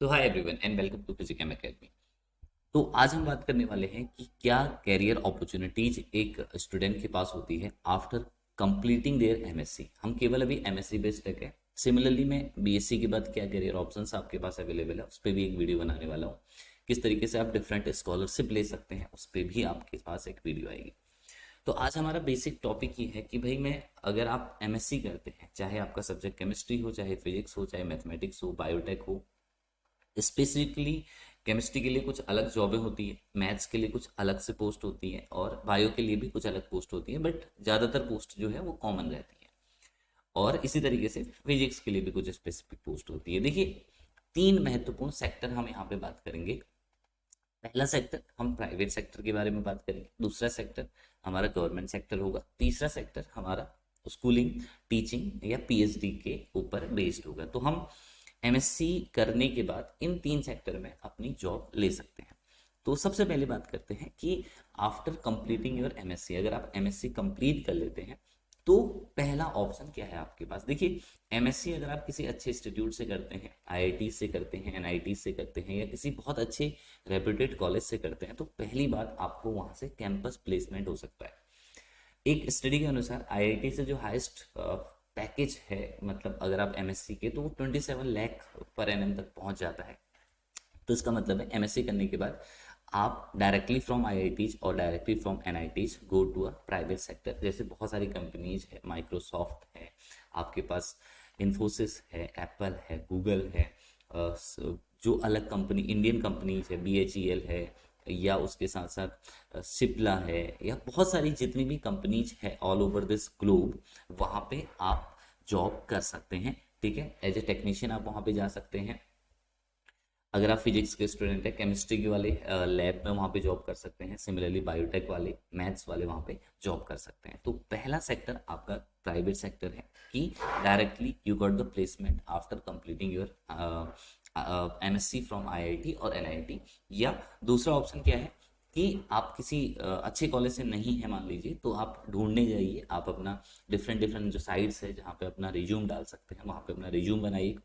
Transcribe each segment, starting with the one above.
तो hi everyone and welcome to physical academy. तो आज हम बात करने वाले हैं कि क्या कैरियर अपॉर्चुनिटीज एक स्टूडेंट के पास होती है आफ्टर कंप्लीटिंग देयर एमएससी। हम केवल अभी एमएससी बेस्ड तक है। सिमिलरली मैं बीएससी के बाद क्या कैरियर ऑप्शंस आपके पास अवेलेबल है उस पर भी एक वीडियो बनाने वाला हूँ। किस तरीके से आप डिफरेंट स्कॉलरशिप ले सकते हैं उस पर भी आपके पास एक वीडियो आएगी। तो आज हमारा बेसिक टॉपिक ये है कि भाई मैं अगर आप एमएससी करते हैं, चाहे आपका सब्जेक्ट केमिस्ट्री हो, चाहे फिजिक्स हो, चाहे मैथमेटिक्स हो, बायोटेक हो, स्पेसिफिकली केमिस्ट्री के लिए कुछ अलग जॉबें होती है, मैथ्स के लिए कुछ अलग से पोस्ट होती है और बायो के लिए भी कुछ अलग पोस्ट होती है, बट ज़्यादातर पोस्ट जो है वो कॉमन रहती है। और इसी तरीके से फिजिक्स के लिए भी कुछ स्पेसिफिक पोस्ट होती है। देखिए, तीन महत्वपूर्ण सेक्टर हम यहाँ पे बात करेंगे। पहला सेक्टर हम प्राइवेट सेक्टर के बारे में बात करेंगे, दूसरा सेक्टर हमारा गवर्नमेंट सेक्टर होगा, तीसरा सेक्टर हमारा स्कूलिंग, टीचिंग या पीएचडी के ऊपर बेस्ड होगा। तो हम एमएससी करने के बाद इन तीन सेक्टर में अपनी जॉब ले सकते हैं। तो सबसे पहले बात करते हैं कि आफ्टर कंप्लीटिंग योर एमएससी, अगर आप एमएससी कंप्लीट कर लेते हैं तो पहला ऑप्शन क्या है आपके पास। देखिए, एमएससी अगर आप किसी अच्छे इंस्टीट्यूट से करते हैं, आईआईटी से करते हैं, एनआईटी से करते हैं या किसी बहुत अच्छे रेप्यूटेड कॉलेज से करते हैं, तो पहली बात आपको वहां से कैंपस प्लेसमेंट हो सकता है। एक स्टडी के अनुसार आईआईटी से जो हाईएस्ट पैकेज है, मतलब अगर आप एमएससी के, तो वो 27 लाख पर एनएम तक पहुंच जाता है। तो इसका मतलब है एमएससी करने के बाद आप डायरेक्टली फ्रॉम आईआईटीज और directly from NITs go to a private sector. जैसे बहुत सारी कंपनीज है, माइक्रोसॉफ्ट है, आपके पास इन्फोसिस है, एप्पल है, गूगल है, जो अलग कंपनी इंडियन कंपनीज है, बीएचईएल है, या उसके साथ साथ सिप्ला है, या बहुत सारी जितनी भी कंपनीज है ऑल ओवर दिस ग्लोब, वहाँ पे आप जॉब कर सकते हैं। ठीक है, एज ए टेक्नीशियन आप वहाँ पे जा सकते हैं। अगर आप फिजिक्स के स्टूडेंट हैं, केमिस्ट्री के वाले लैब में वहाँ पे जॉब कर सकते हैं। सिमिलरली बायोटेक वाले, मैथ्स वाले वहाँ पे जॉब कर सकते हैं। तो पहला सेक्टर आपका प्राइवेट सेक्टर है कि directly you got the placement after completing your MSc from IIT और एनआईटी। या दूसरा ऑप्शन क्या है कि आप किसी अच्छे कॉलेज से नहीं है मान लीजिए, तो आप ढूंढने जाइए, आप अपना डिफरेंट डिफरेंट जो साइट्स है जहाँ पे अपना रिज्यूम डाल सकते हैं, वहाँ पे अपना रिज्यूम बनाइए,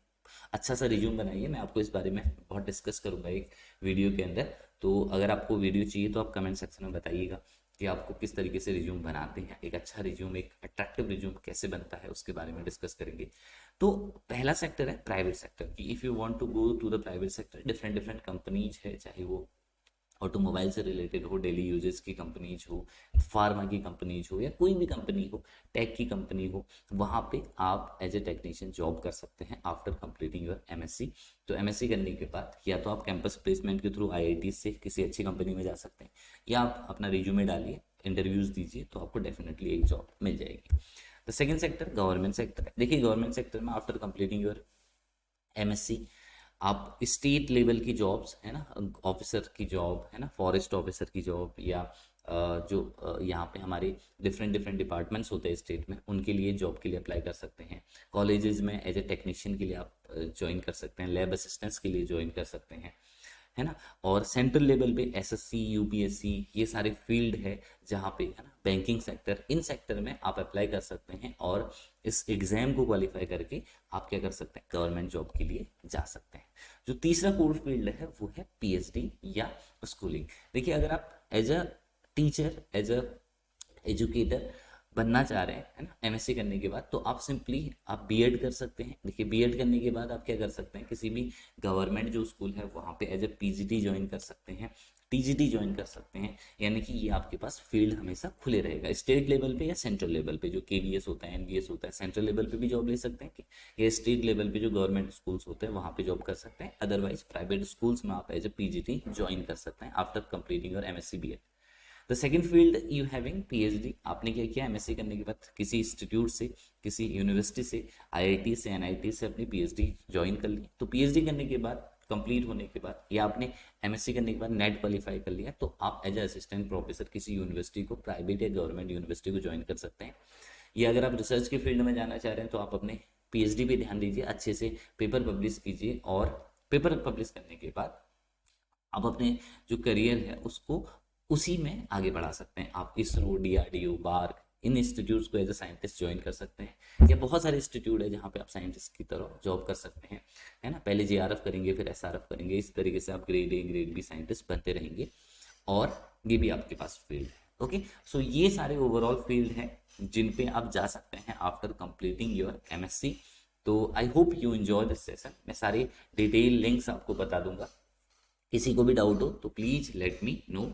अच्छा सा रिज्यूम बनाइए। मैं आपको इस बारे में बहुत डिस्कस करूंगा एक वीडियो के अंदर। तो अगर आपको वीडियो चाहिए तो आप कमेंट सेक्शन में बताइएगा कि आपको किस तरीके से रिज्यूम बनाते हैं, एक अच्छा रिज्यूम, एक अट्रैक्टिव रिज्यूम कैसे बनता है, उसके बारे में डिस्कस करेंगे। तो पहला सेक्टर है प्राइवेट सेक्टर कि if you want to go to the private sector, different different companies है, चाहे वो ऑटोमोबाइल से रिलेटेड हो, डेली यूजेस की कंपनीज हो, फार्मा की कंपनीज हो, या कोई भी कंपनी हो, टेक की कंपनी हो, वहाँ पे आप एज ए टेक्नीशियन जॉब कर सकते हैं आफ्टर कंप्लीटिंग योर एमएससी। तो एमएससी करने के बाद या तो आप कैंपस प्लेसमेंट के थ्रू आईआईटी से किसी अच्छी कंपनी में जा सकते हैं, या आप अपना रिज्यूमे डालिए, इंटरव्यूज दीजिए, तो आपको डेफिनेटली एक जॉब मिल जाएगी। The second sector government sector है। देखिए, गवर्नमेंट सेक्टर में आफ्टर कंप्लीटिंग योर एमएससी आप स्टेट लेवल की जॉब्स है ना, ऑफिसर की जॉब है ना, फॉरेस्ट ऑफिसर की जॉब, या जो यहाँ पे हमारे डिफरेंट डिफरेंट डिपार्टमेंट्स होते हैं स्टेट में, उनके लिए जॉब के लिए अप्लाई कर सकते हैं। कॉलेजेस में एज ए टेक्नीशियन के लिए आप ज्वाइन कर सकते हैं, लैब असिस्टेंट्स के लिए ज्वाइन कर सकते हैं, है ना। और सेंट्रल लेवल पे एसएससी, यूपीएससी, ये सारे फील्ड है जहाँ पे है ना, बैंकिंग सेक्टर, इन सेक्टर में आप अप्लाई कर सकते हैं और इस एग्जाम को क्वालिफाई करके आप क्या कर सकते हैं, गवर्नमेंट जॉब के लिए जा सकते हैं। जो तीसरा कोर फील्ड है वो है पीएचडी या स्कूलिंग। देखिए, अगर आप as a teacher, as a educator बनना चाह रहे हैं है ना, एमएससी करने के बाद, तो आप सिंपली आप बीएड कर सकते हैं। देखिए, बीएड करने के बाद आप क्या कर सकते हैं, किसी भी गवर्नमेंट जो स्कूल है वहाँ पे एज ए पीजीटी ज्वाइन कर सकते हैं, टीजीटी ज्वाइन कर सकते हैं। यानी कि ये आपके पास फील्ड हमेशा खुले रहेगा, स्टेट लेवल पे या सेंट्रल लेवल पे जो केवीएस होता है, एनवीएस होता है, सेंट्रल लेवल पे भी जॉब ले सकते हैं कि या स्टेट लेवल पे जो गवर्नमेंट स्कूल्स होते हैं वहाँ पे जॉब कर सकते हैं। अदरवाइज प्राइवेट स्कूल्स में आप एज ए पीजीटी ज्वाइन कर सकते हैं आफ्टर कंप्लीटिंग और MSc BEd. The second field you having PhD. आपने क्या किया, एमएससी करने के बाद किसी इंस्टीट्यूट से, किसी यूनिवर्सिटी से, आईआईटी से, एनआईटी से अपनी पीएचडी ज्वाइन कर ली। तो पीएचडी करने के बाद, कंप्लीट होने के बाद, या आपने एमएससी करने के बाद नेट क्वालिफाई कर लिया, तो आप एज ए असिस्टेंट प्रोफेसर किसी यूनिवर्सिटी को, प्राइवेट या गवर्नमेंट यूनिवर्सिटी को ज्वाइन कर सकते हैं। या अगर आप रिसर्च के फील्ड में जाना चाह रहे हैं तो आप अपने पीएचडी पे ध्यान दीजिए, अच्छे से पेपर पब्लिश कीजिए, और पेपर पब्लिश करने के बाद आप अपने जो करियर है उसको उसी में आगे बढ़ा सकते हैं। आप इसरो, डीआरडीओ, बार्क, इन इंस्टीट्यूट्स को एज ए साइंटिस्ट ज्वाइन कर सकते हैं, या बहुत सारे इंस्टीट्यूट है जहाँ पे आप साइंटिस्ट की तरह जॉब कर सकते हैं, है ना। पहले JRF करेंगे, फिर SRF करेंगे, इस तरीके से आप grade A grade B scientist बनते रहेंगे, और ये भी आपके पास फील्ड है। ओके, सो ये सारे ओवरऑल फील्ड हैं जिन पे आप जा सकते हैं आफ्टर कंप्लीटिंग योर MSc। तो I hope you enjoy this session. मैं सारे डिटेल लिंक्स आपको बता दूंगा, किसी को भी डाउट हो तो प्लीज लेट मी नो